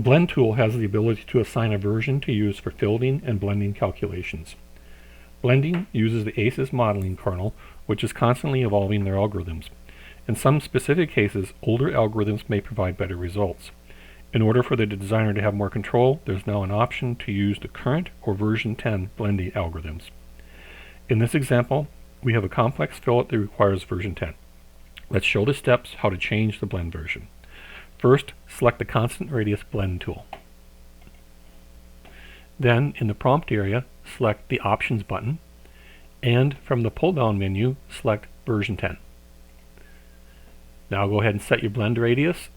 Blend tool has the ability to assign a version to use for filtering and blending calculations. Blending uses the ACES modeling kernel, which is constantly evolving their algorithms. In some specific cases, older algorithms may provide better results. In order for the designer to have more control, there's now an option to use the current or version 10 blending algorithms. In this example, we have a complex fillet that requires version 10. Let's show the steps how to change the blend version. First, select the constant radius blend tool. Then, in the prompt area, select the Options button, and from the pull-down menu, select version 10. Now go ahead and set your blend radius.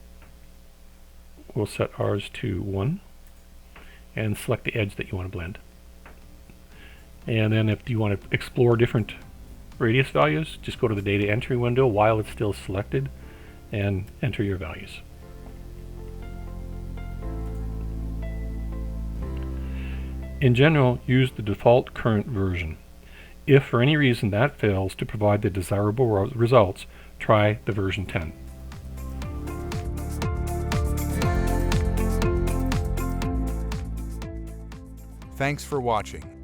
We'll set ours to 1, and select the edge that you want to blend. And then if you want to explore different radius values, just go to the data entry window while it's still selected and enter your values. In general, use the default current version. If for any reason that fails to provide the desirable results, try the version 10. Thanks for watching.